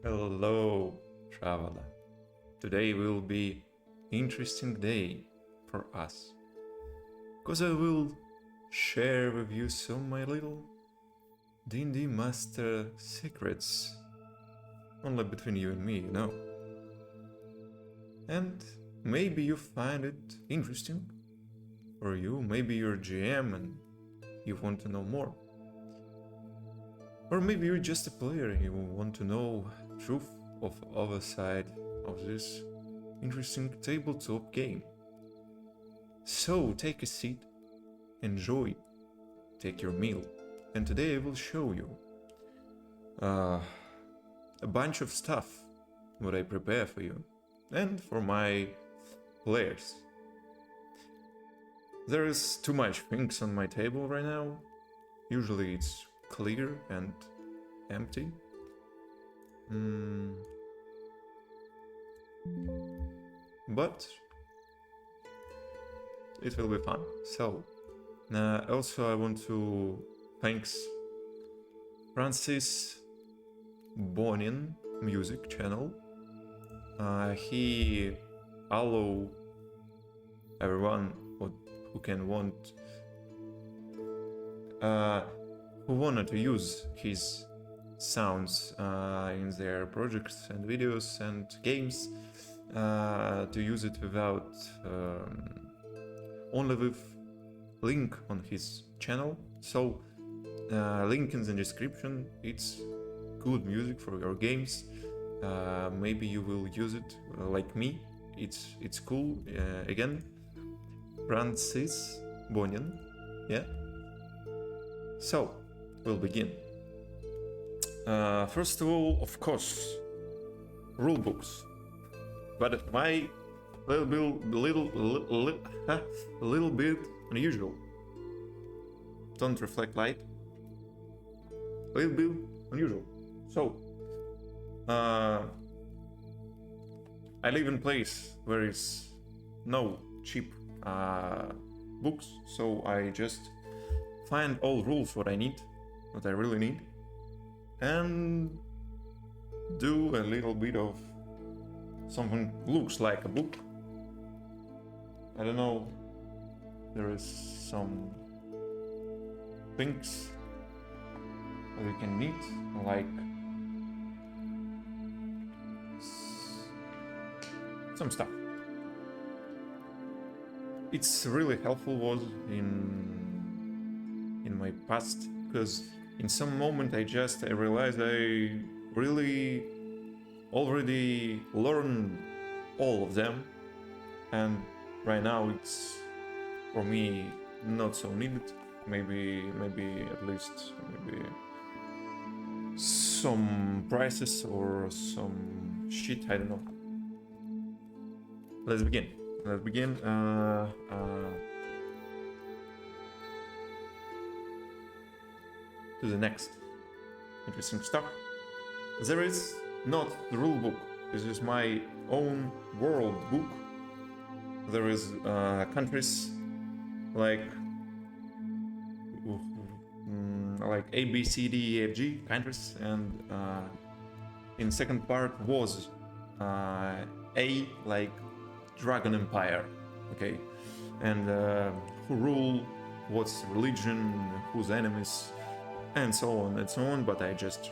Hello, traveler. Today will be interesting day for us, cause I will share with you some my little D&D master secrets, only between you and me, you know. And maybe you find it interesting, or you, maybe you're GM and you want to know more. Or maybe you're just a player and you want to know truth of other side of this interesting tabletop game. So take a seat, enjoy, take your meal, and today I will show you a bunch of stuff what I prepare for you and for my players. There is too much things on my table right now. Usually it's clear and empty. But it will be fun. So, also I want to thanks Francis Bonin music channel. He allow everyone who can who wanted to use his sounds in their projects and videos and games to use it without only with link on his channel. So link in the description. It's good music for your games. Maybe you will use it like me. It's cool. Again, Francis Bonin. Yeah. So we'll begin. First of all, of course, rule books. But my little bit unusual. Don't reflect light. Little bit unusual. So, I live in a place where is no cheap books, so I just find all rules what I need, what I really need, and do a little bit of something looks like a book. I don't know, there is some things that you can need, like some stuff. It's really helpful was in my past, because in some moment I realized I really already learned all of them, and right now it's for me not so needed. Maybe at least maybe some prices or some shit, I don't know. Let's begin. To the next interesting stuff. There is not the rule book. This is my own world book. There is countries like A, B, C, D, E, F, G countries, and in second part was A, like Dragon Empire, okay, and who rule, what's religion, who's enemies, and so on and so on. But I just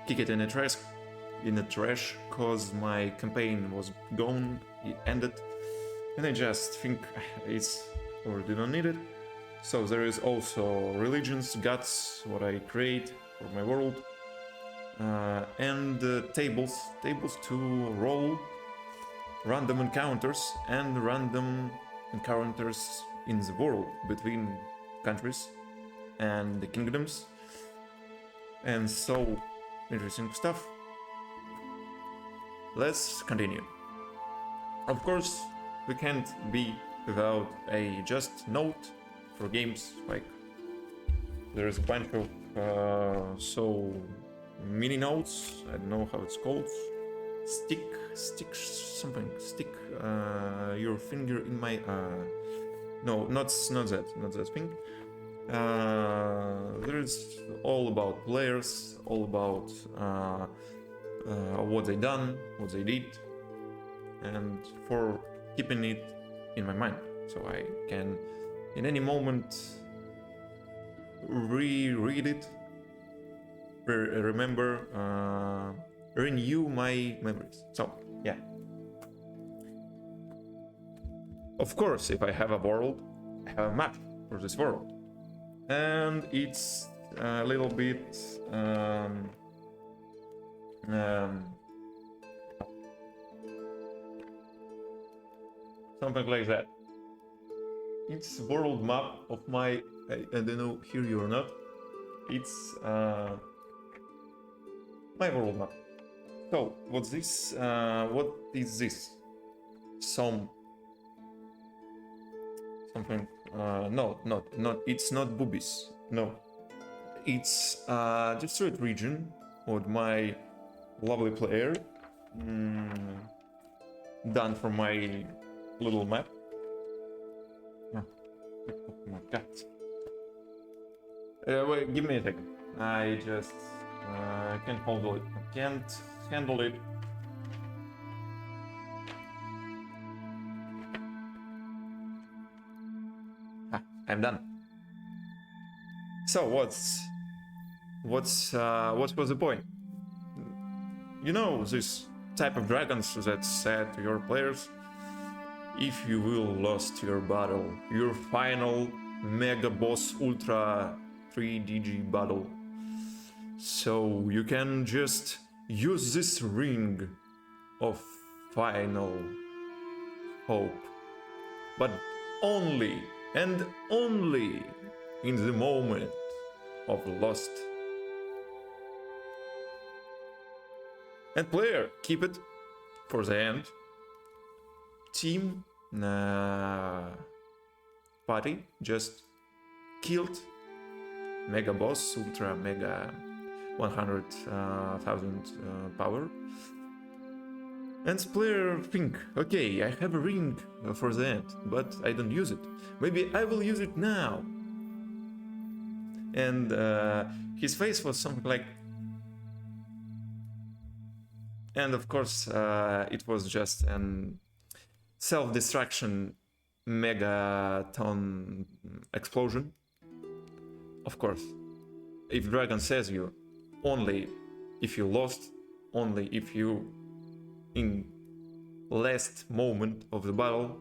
kick it in the trash cause my campaign was gone, it ended, and I just think it's already don't need it. So there is also religions, gods, what I create for my world, and tables to roll random encounters and random encounters in the world between countries and the kingdoms, and so interesting stuff. Let's continue. Of course, we can't be without a just note for games. Like there is a bunch of mini notes. I don't know how it's called. Stick your finger in my no, not that thing. There's all about players, all about what they done, what they did, and for keeping it in my mind, so I can, in any moment, reread it, remember, renew my memories. So yeah. Of course, if I have a world, I have a map for this world. And it's a little bit something like that. It's world map of my, I don't know, hear you or not. It's my world map. So what's this? What is this? Something. No, not. It's not boobies. No, it's destroyed region with my lovely player done for my little map. Oh my god! Wait, give me a second. I just can't handle it. I can't handle it. I'm done. So what was the point? You know, this type of dragons that said to your players, if you will lost your battle, your final mega boss ultra 3DG battle, so you can just use this ring of final hope, but only and only in the moment of lost. And player, keep it for the end. Team party just killed mega boss, ultra mega 100,000 power. And player think, okay, I have a ring for the end, but I don't use it. Maybe I will use it now. And his face was something like... And of course, it was just an self-destruction megaton explosion. Of course, if Dragon says you, only if you lost, only if you in last moment of the battle,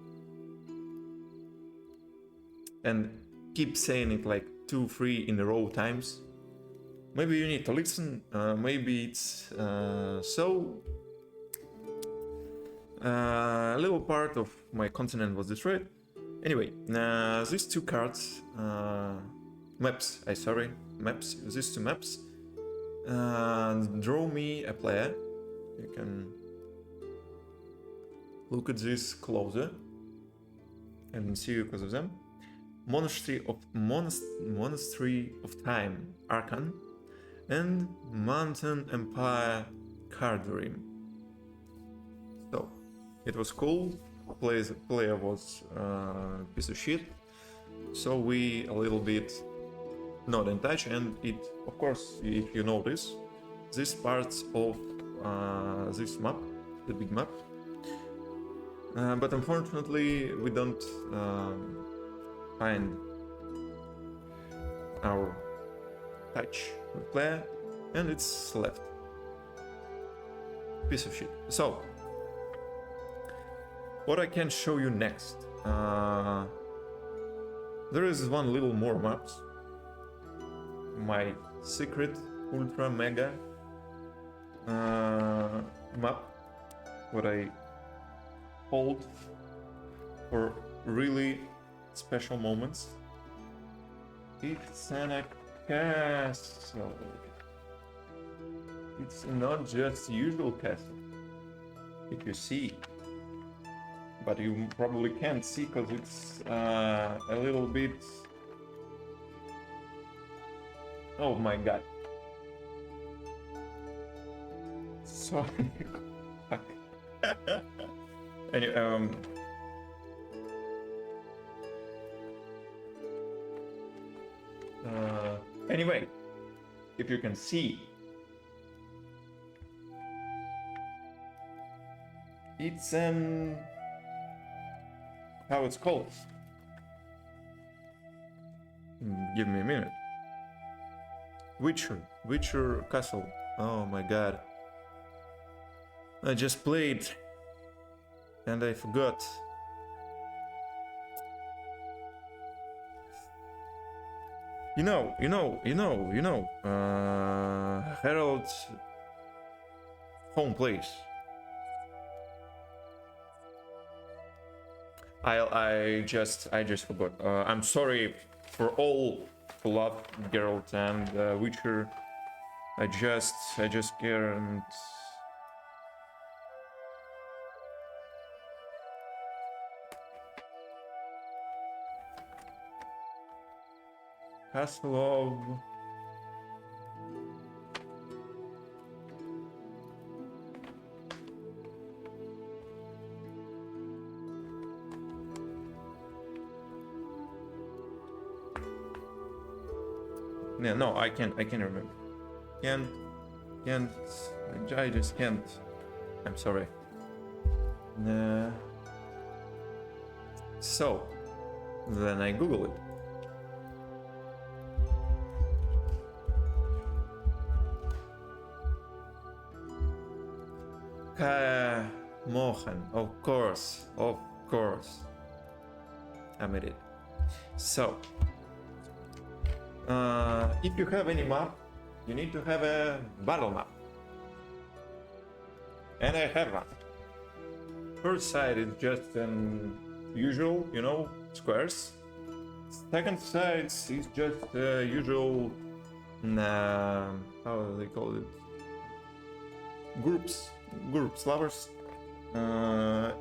and keep saying it like 2-3 in a row times, maybe you need to listen. Maybe it's so a little part of my continent was destroyed. Anyway, these two cards, maps, these two maps draw me a player. You can look at this closer and see because of them. Monastery of Time, Archon, and Mountain Empire card dream. So it was cool. Player was a piece of shit. So we a little bit not in touch, and it, of course, if you notice, this parts of this map, the big map. But unfortunately, we don't find our touch with player, and it's left. Piece of shit. So, what I can show you next? There is one little more maps. My secret ultra mega map, what I hold for really special moments. It's an castle. It's not just usual castle, if you see, but you probably can't see because it's a little bit... Oh my god. Sorry. Anyway, Anyway, if you can see, it's how it's called. Give me a minute. Witcher Castle. Oh my god. I just played and I forgot. Harold's home place. I just forgot. I'm sorry for all who love Geralt and Witcher. I just can't. Castle of. No, I can't remember. Can't. I just can't. I'm sorry. So, then I Google it. Mohan, of course. I made it. So, if you have any map, you need to have a battle map. And I have one. First side is just an usual, squares. Second side is just usual, how do they call it? Groups, lovers.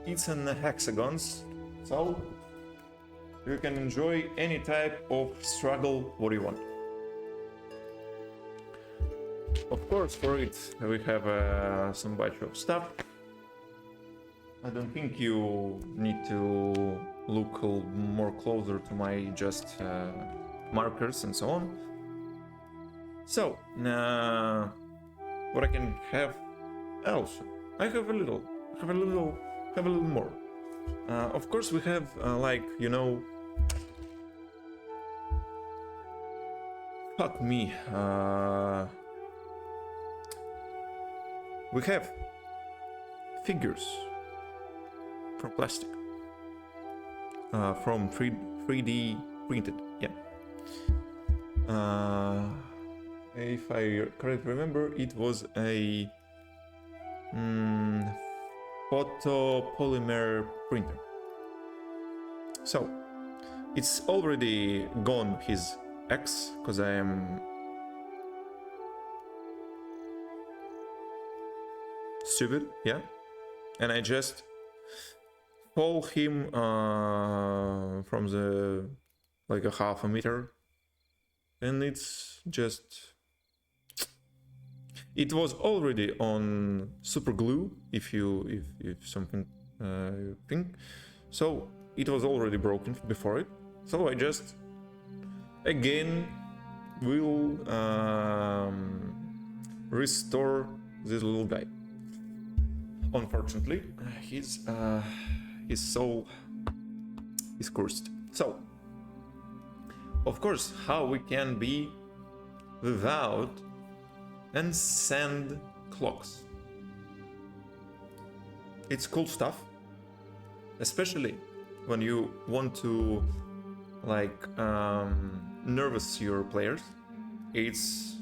It's in hexagons, so you can enjoy any type of struggle what you want. Of course, for it we have some bunch of stuff. I don't think you need to look more closer to my just markers and so on. So what I can have else? I have a little more. Of course, we have fuck me. We have figures from plastic, from 3D printed. Yeah. If I correctly remember, it was a photopolymer printer. So it's already gone his X, because I am stupid, yeah, and I just fall him from the like a half a meter, and it's just. It was already on super glue, if something think. So it was already broken before it. So I just again will restore this little guy. Unfortunately, his soul is cursed. So, of course, how we can be without and sand clocks. It's cool stuff, especially when you want to nervous your players. It's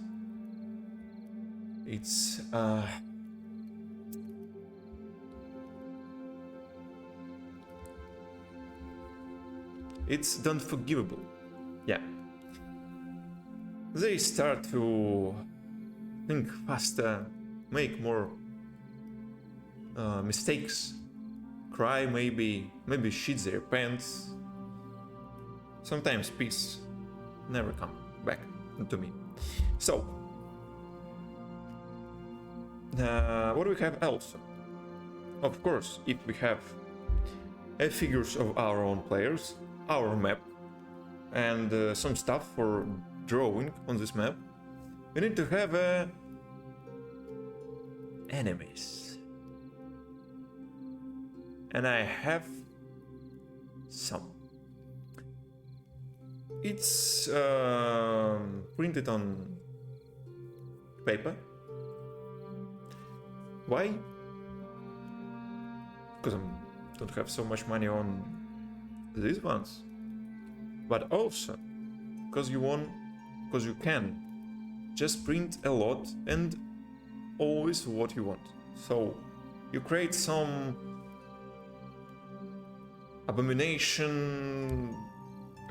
unforgivable. Yeah. They start to think faster, make more mistakes, cry, maybe shit their pants. Sometimes peace never come back to me. So, what do we have else? Of course, if we have figures of our own players, our map, and some stuff for drawing on this map, you need to have enemies. And I have some. It's printed on paper. Why? Because I don't have so much money on these ones. But also because you can just print a lot and always what you want. So you create some abomination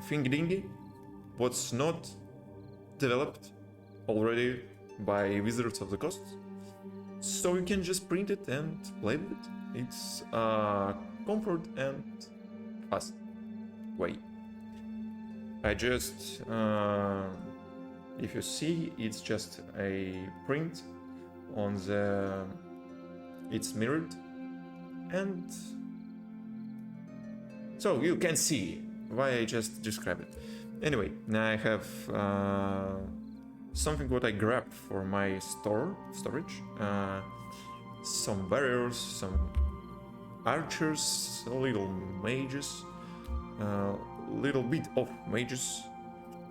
thingy what's not developed already by Wizards of the Coast, so you can just print it and play with it. It's a comfort and fast way. I just if you see, it's just a print on the it's mirrored, and so you can see why I just described it. Anyway, now I have something what I grabbed for my storage. Some barriers, some archers, little mages, little bit of mages.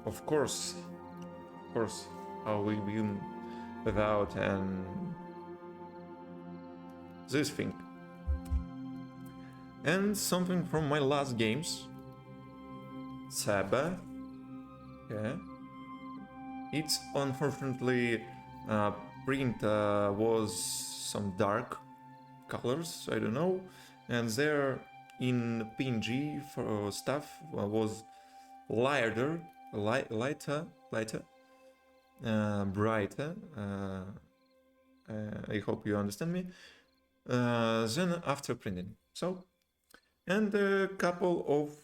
Of course, how we win without this thing. And something from my last games. Saba. Yeah. It's unfortunately print was some dark colors, I don't know, and there in PNG for stuff was lighter, brighter. I hope you understand me. Then after printing, so, and a couple of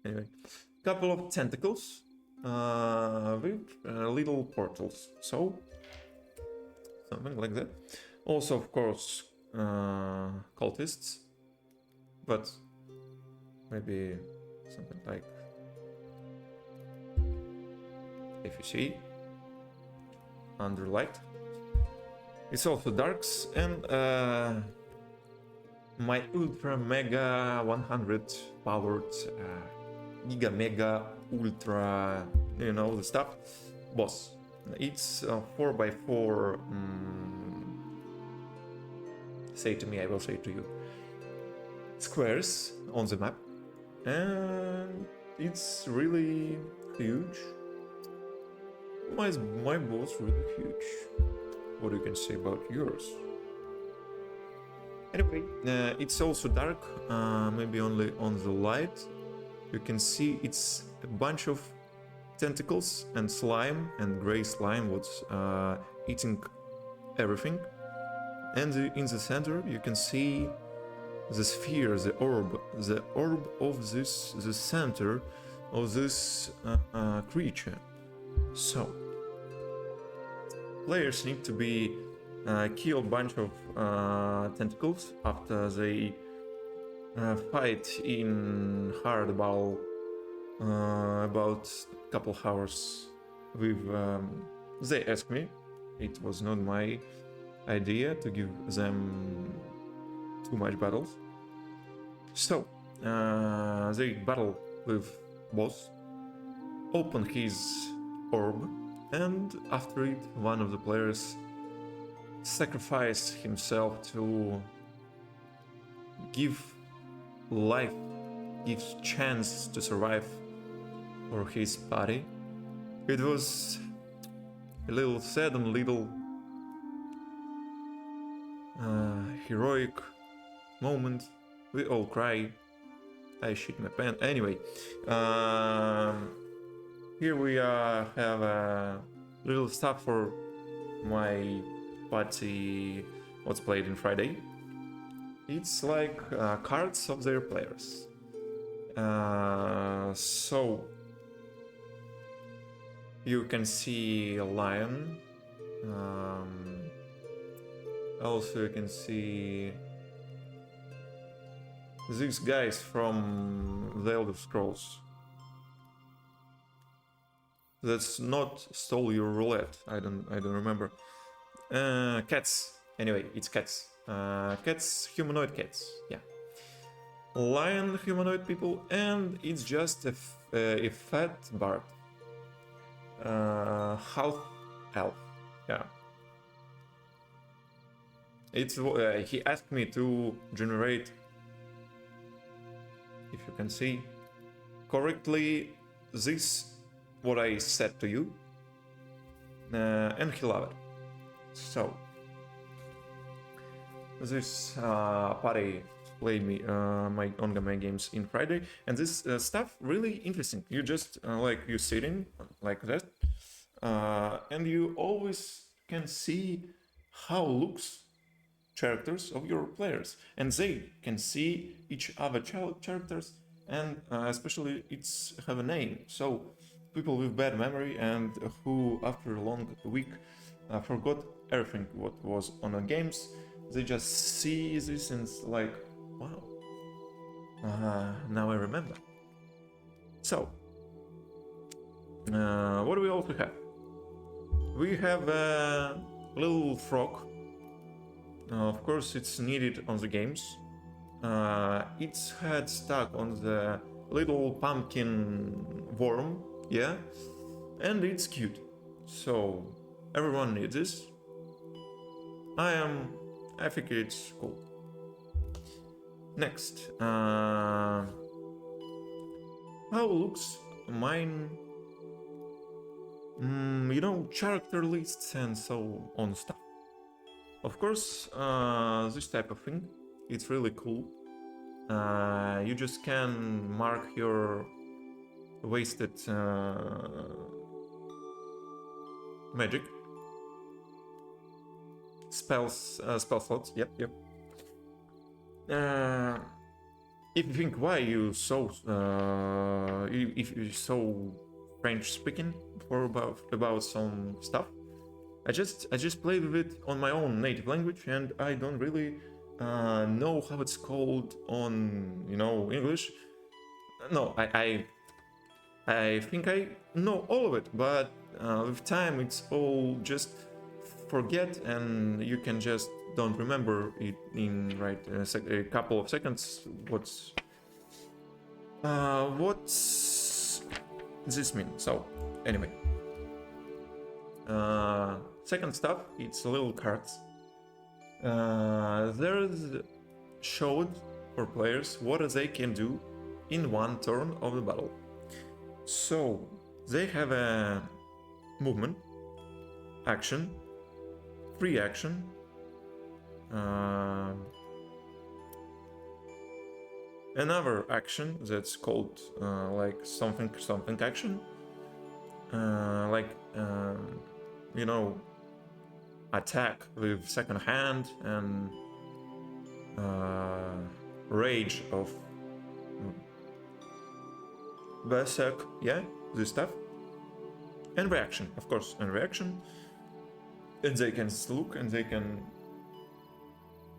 anyway, couple of tentacles with little portals, so something like that. Also, of course, cultists, but maybe something like, if you see, under light. It's also darks, and my ultra mega 100 powered giga mega ultra, you know the stuff, boss. It's 4x4 say to me, I will say to you, squares on the map, and it's really huge. My boss really huge. What you can say about yours? Anyway, it's also dark, maybe only on the light. You can see it's a bunch of tentacles and slime, and gray slime what's eating everything. And in the center you can see the sphere, the orb of this, the center of this creature. So players need to be kill a bunch of tentacles after they fight in hard battle about a couple hours with they asked me, it was not my idea to give them too much battles, so they battle with boss, open his orb, and after it one of the players sacrificed himself to give life, gives chance to survive for his body. It was a little sad and little heroic moment. We all cry. I shit my pants. Anyway, here we have a little stuff for my party what's played in Friday. It's like cards of their players. So you can see a lion. Also you can see these guys from the Elder Scrolls. That's not Stole Your Roulette. I don't remember. Cats. Anyway, it's cats. Cats, humanoid cats. Yeah. Lion humanoid people, and it's just a fat bard. Half elf. Yeah. It's he asked me to generate, if you can see correctly, this what I said to you, and he loved it. So this party played me my on-game games in Friday, and this stuff really interesting. You just like you sitting like that, and you always can see how looks characters of your players, and they can see each other characters, and especially it's have a name. So people with bad memory and who after a long week forgot everything what was on the games, they just see this and it's like, wow, now I remember. So what do we also have? We have a little frog. Of course, it's needed on the games. Its head stuck on the little pumpkin worm, yeah, and it's cute. So everyone needs this. I think it's cool. Next, how looks mine? Character lists and so on stuff. Of course, this type of thing, it's really cool. You just can mark your wasted magic spell slots. Yep. If you think why you so if you're so French speaking for about some stuff, I just played with it on my own native language, and I don't really know how it's called on English. No, I think I know all of it, but with time it's all just forget, and you can just don't remember it in a couple of seconds. What's this mean? So anyway. Second stuff, it's little cards. There's showed for players what they can do in one turn of the battle. So they have a movement, action, free action, another action that's called like something action, attack with second hand and rage of berserk, yeah, this stuff, and reaction, of course, and they can look and they can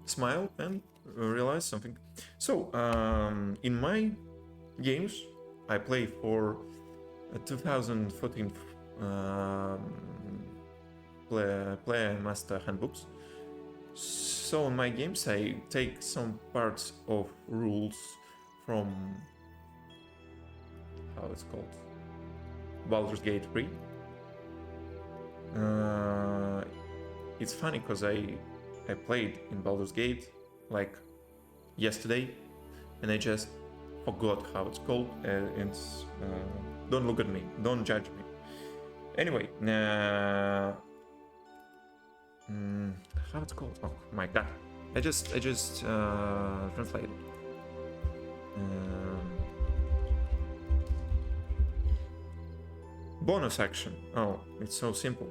smile and realize something. So in my games I play for 2014 player master handbooks. So in my games I take some parts of rules from how it's called, Baldur's Gate 3. It's funny because I played in Baldur's Gate like yesterday, and I just forgot how it's called. Don't look at me, don't judge me. Anyway, how it's called? Oh my god! I just translated. Bonus action. Oh, it's so simple.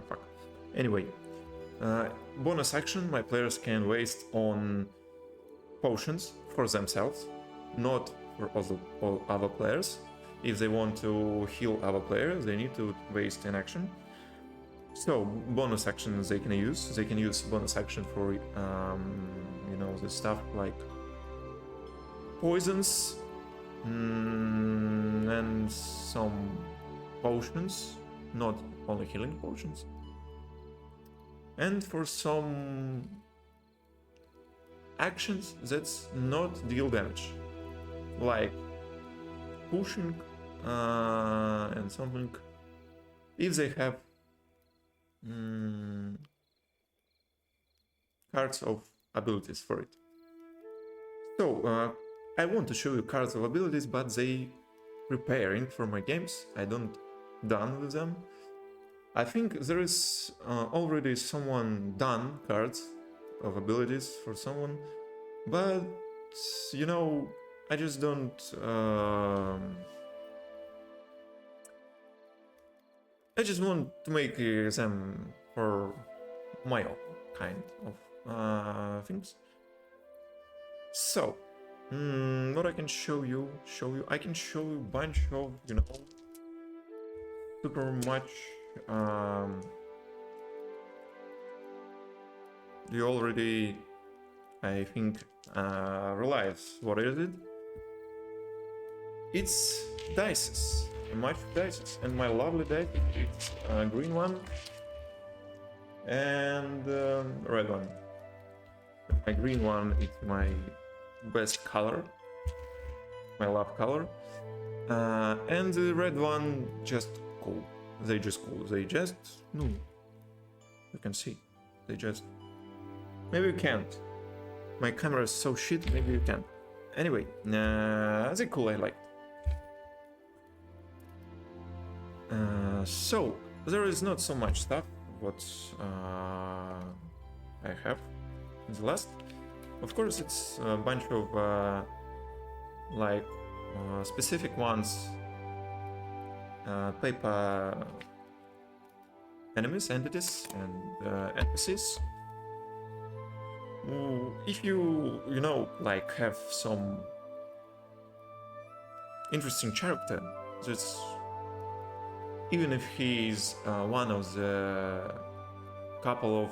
Fuck. Anyway, bonus action my players can waste on potions for themselves, not for all other players. If they want to heal other players, they need to waste an action. So bonus actions they can use. They can use bonus action for you know, the stuff like poisons and some potions, not only healing potions, and for some actions that's not deal damage, like pushing and something, if they have cards of abilities for it. So I want to show you cards of abilities, but they preparing for my games. I don't done with them. I think there is already someone done cards of abilities for someone, but you know, I just don't I just want to make them for my own kind of things. So what I can show you, I can show you a bunch of, you know, super much you already, I think, realize what is it. It's dices, much dices, and my lovely dice, it's a green one and red one. My green one is my best color, my love color, and the red one just cool. They just cool. They just no. You can see. They just. Maybe you can't. My camera is so shit. Maybe you can. Anyway, they cool. I like. So there is not so much stuff what I have in the last. Of course, it's a bunch of like specific ones, paper enemies, entities, and NPCs. If you know, like have some interesting character, that's even if he's one of the couple of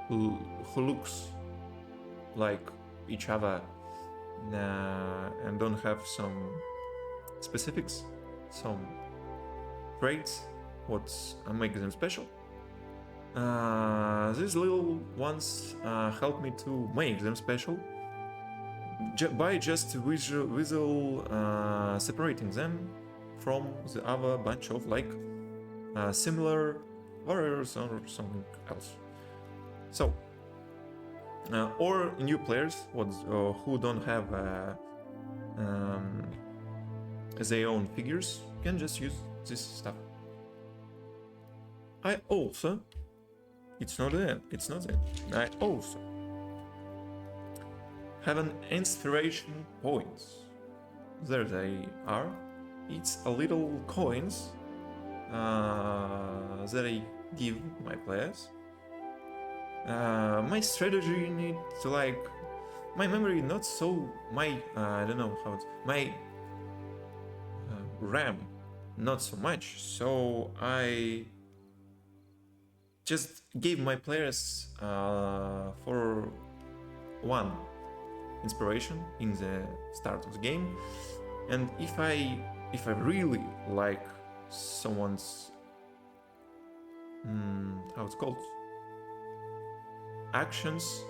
who looks like each other and don't have some specifics, some traits, what makes them special. These little ones help me to make them special by just visual separating them from the other bunch of like similar warriors or something else. So, or new players who don't have their own figures can just use this stuff. I also, it's not it. I also have an inspiration points. There they are. It's a little coins that I give my players. My strategy need to like my memory not so my I don't know how it's my RAM not so much, so I just gave my players for one inspiration in the start of the game, and if I really like someone's how it's called actions,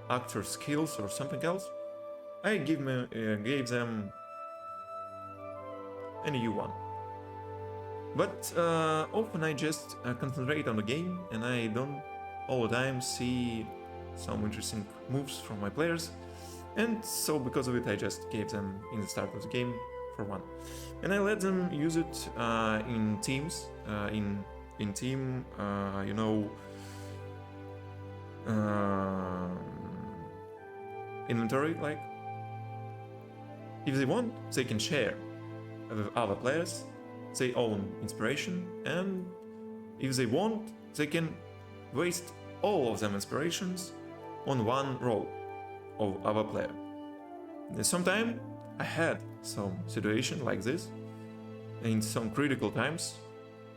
actor skills or something else, I gave them a new one. But often I just concentrate on the game and I don't all the time see some interesting moves from my players, and so because of it I just gave them in the start of the game for one, and I let them use it in teams, in team, you know, inventory, like if they want they can share with other players their own inspiration, and if they want they can waste all of them inspirations on one roll of other player. Sometimes I had some situation like this in some critical times.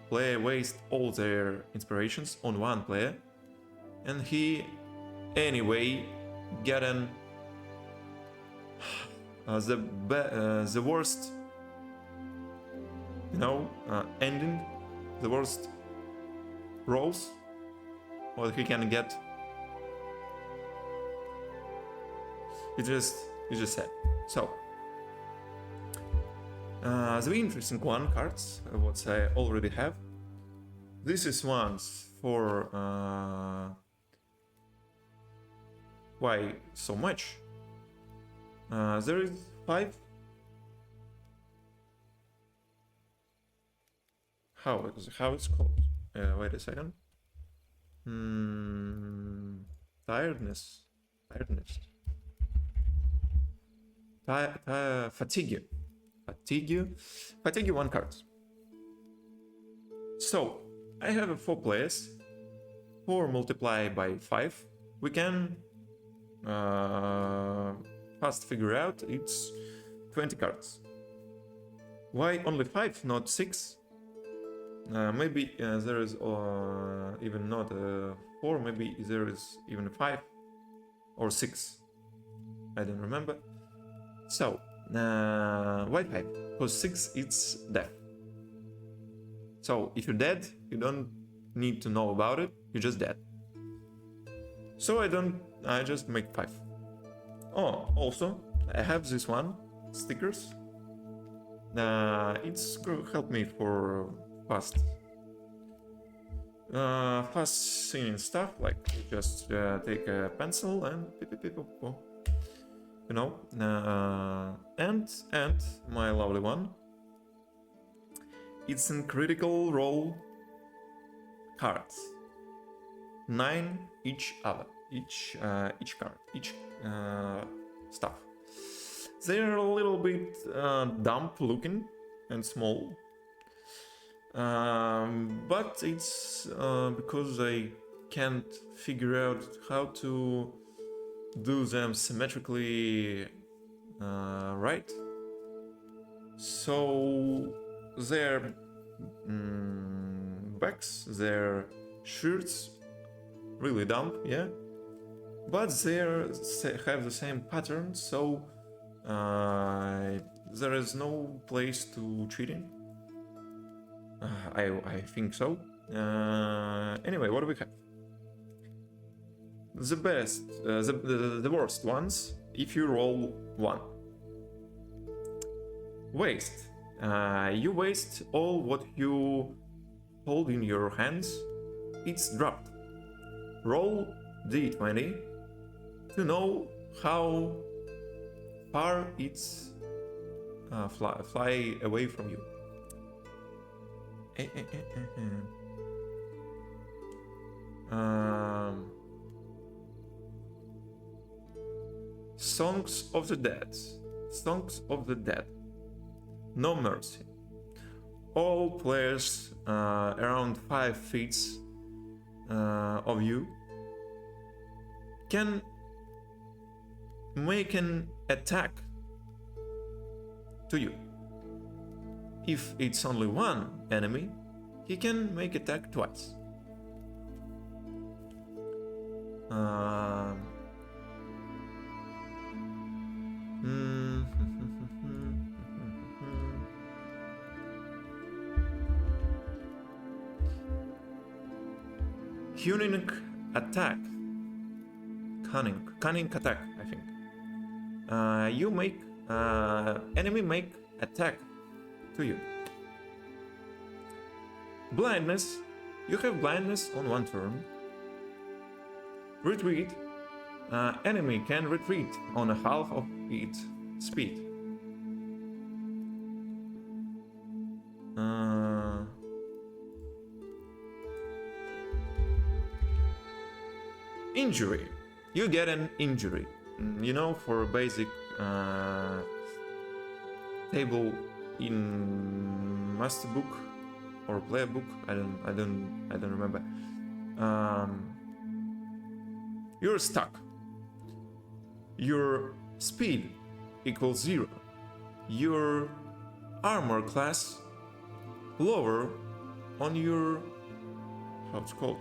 Player waste all their inspirations on one player, and he Anyway, getting the worst, ending, the worst rolls what he can get. It's just sad. So the interesting one cards what I already have. This is ones for why so much. There is 5. How it's called? Wait a second. Tiredness. Fatigue. Fatigue 1 card. So I have 4 players. 4 multiplied by 5. We can fast figure out it's 20 cards. Why only 5, not 6? Maybe there is even not 4, maybe there is even 5 or 6. I don't remember. So, why 5? Because 6 it's death. So, if you're dead, you don't need to know about it, you're just dead. So I just make 5. Oh, also, I have this one, stickers. It's gonna help me for fast seeing stuff, like just take a pencil and and my lovely one, it's in critical role cards, 9 each card, each stuff. They're a little bit dumb looking and small. But it's because I can't figure out how to do them symmetrically right. So their backs, their shirts, really dumb, yeah. But they have the same pattern, so there is no place to cheating. I think so. Anyway, what do we have? The best, the worst ones, if you roll 1. Waste. You waste all what you hold in your hands. It's dropped. Roll d20 to know how far it's fly away from you. Songs of the Dead. Songs of the Dead. No mercy. All players around 5 feet of you can make an attack to you. If it's only one enemy, he can make attack twice. Cunning attack. Cunning attack, I think. You make enemy make attack to you. Blindness. You have blindness on 1 turn. Retreat. Enemy can retreat on a half of its speed. Injury. You get an injury. For a basic table in master book or player book. I don't remember. You're stuck. Your speed equals 0. Your armor class lower on your, how it's called,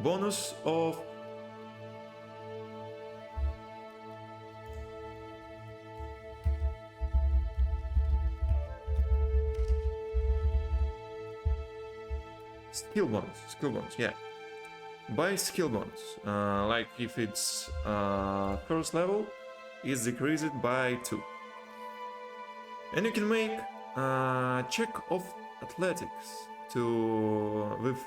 bonus of skill bonus, yeah. By skill bonus, like if it's first level, is decreased by 2. And you can make a check of athletics to with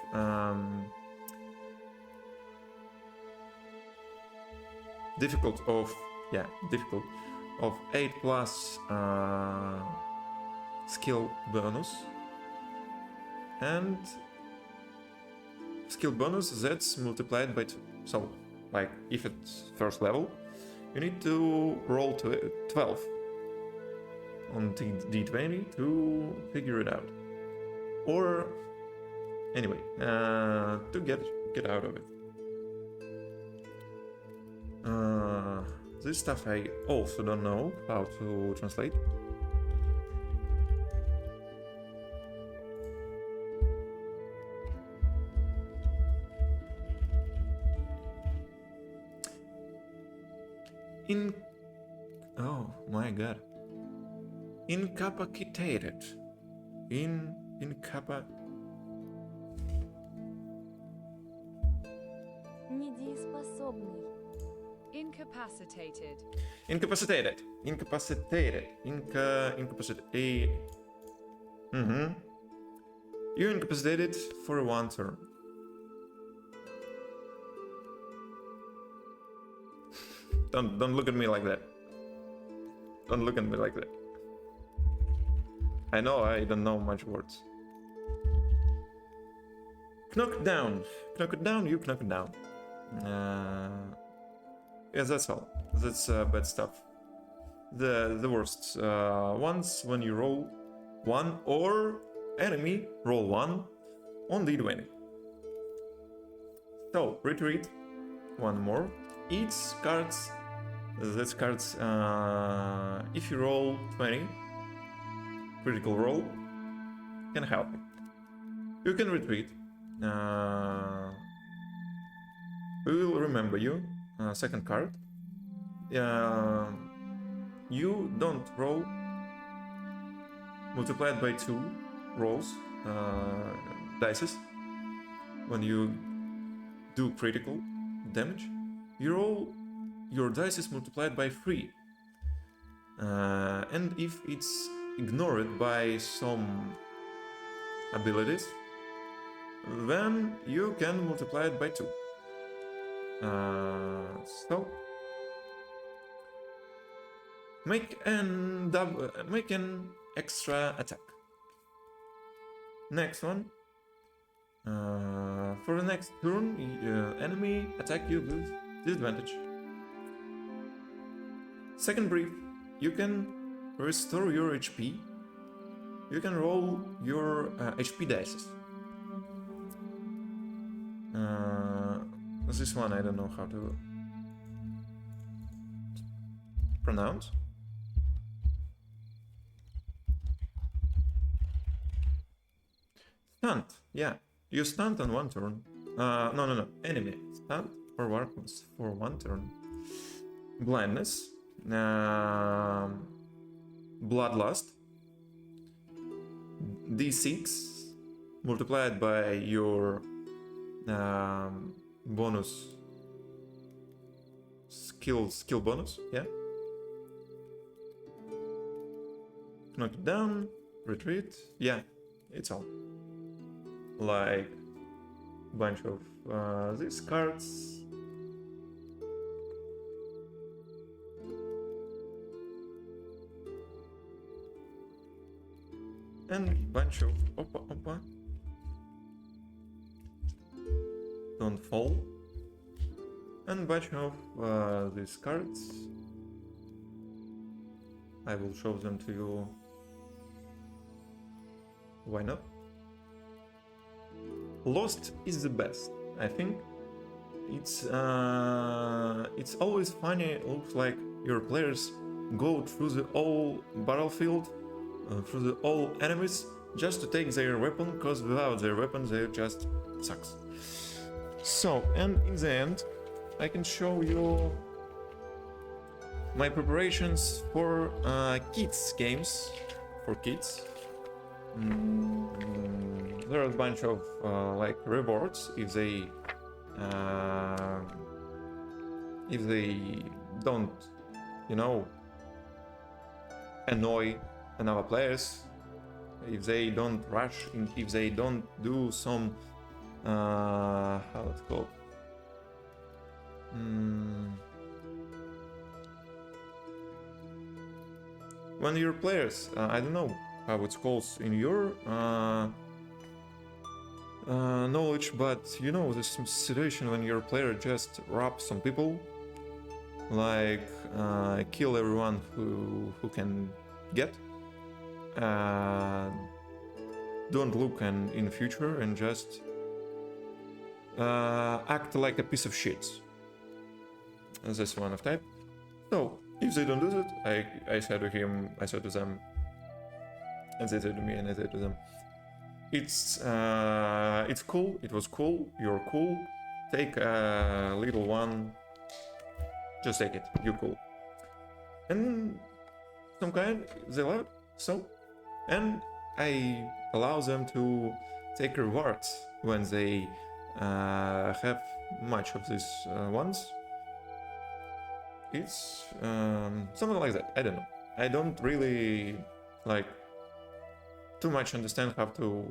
difficult of 8 plus skill bonus, and skill bonus that's multiplied by 2. So, like if it's first level, you need to roll to 12 on d20 to figure it out, or anyway, to get out of it. This stuff I also don't know how to translate. Oh my god. Incapacitated. Недееспособный. Incapacitated. Incapacitated. You're incapacitated for 1 turn. Don't look at me like that. Don't look at me like that. I know I don't know much words. Knock it down. Knock it down, you knock it down. Yes, that's all. That's bad stuff. The worst ones when you roll 1 or enemy roll 1 on d20. So, retreat. 1 more. Each cards, that's cards, if you roll 20, critical roll, can help. You can retreat. We will remember you. Second card. You don't roll multiplied by 2 rolls, dices. When you do critical damage, you roll your dice multiplied by 3. And if it's ignored by some abilities, then you can multiply it by 2. So make an extra attack. Next one. For the next turn, enemy attack you with disadvantage. Second brief, you can restore your HP. You can roll your HP dice. This one I don't know how to pronounce. Stunt, yeah. You stunt on 1 turn. No. Enemy. Stunt for weapons for 1 turn. Blindness. Bloodlust. D6 multiplied by your bonus skill bonus, yeah. Knock it down, retreat, yeah, it's all. Like bunch of these cards. And bunch of oppa. Don't fall. And bunch of these cards. I will show them to you. Why not? Lost is the best, I think. It's always funny. It looks like your players go through the whole battlefield, through the all enemies, just to take their weapon, because without their weapon they just sucks. So, and in the end, I can show you my preparations for kids games for kids. There are a bunch of like rewards uh, if they don't, you know, annoy another players, if they don't rush, if they don't do some how it's called. When your players, I don't know how it's called in your knowledge, but you know this situation when your player just robs some people, like kill everyone who can get, don't look in future and just act like a piece of shit. That's one of type. So if they don't do that, I said to him, I said to them, and they said to me, and I said to them, it's cool, it was cool, you're cool, take a little one, just take it, you're cool. And some kind, they love it, so, and I allow them to take rewards when they have much of these ones. It's something like that, I don't know. I don't really like too much understand how to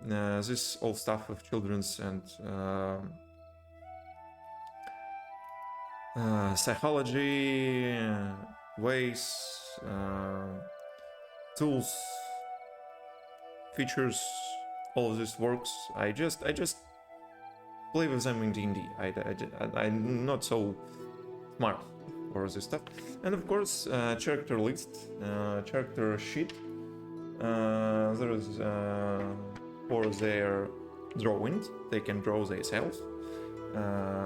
this all stuff with children's and psychology ways, tools, features, all of this works. I just play with them in D&D. I'm not so smart for this stuff. And of course, character list, character sheet. There is for their drawing, they can draw themselves.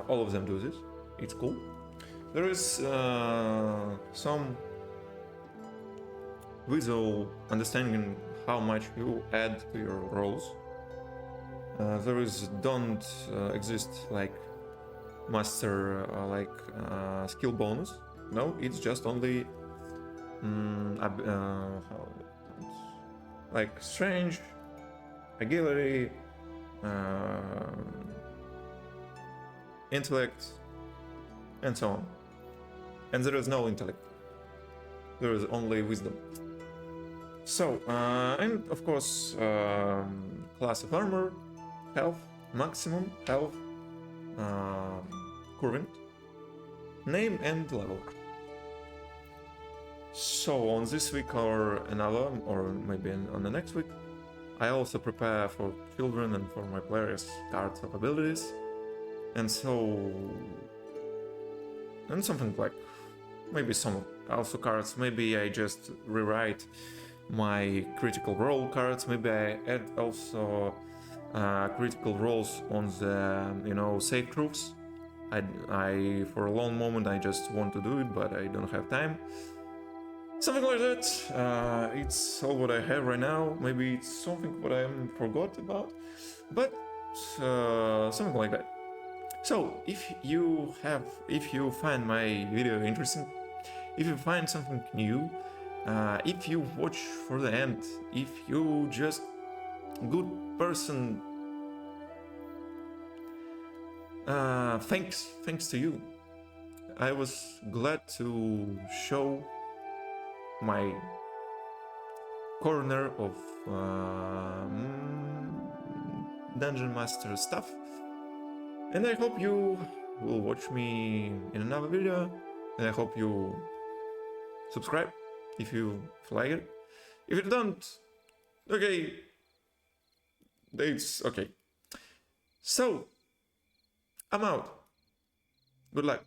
All of them do this. It's cool. There is some visual understanding how much you add to your rolls. There is don't exist like master skill bonus. No, it's just only like strange, agility, intellect, and so on. And there is no intellect. There is only wisdom. So, and of course, class of armor, health, maximum health, current, name and level. So on this week or another, or maybe on the next week, I also prepare for children and for my players cards of abilities, and so, and something like maybe some also cards. Maybe I just rewrite my critical role cards. Maybe I add also critical roles on the save truths. I for a long moment I just want to do it, but I don't have time. Something like that. It's all what I have right now. Maybe it's something what I forgot about, but something like that. So if you find my video interesting, if you find something new, if you watch for the end, if you just good person, thanks to you. I was glad to show my corner of Dungeon Master stuff, and I hope you will watch me in another video, and I hope you subscribe if you like it. If you don't, okay, it's okay. So I'm out. Good luck.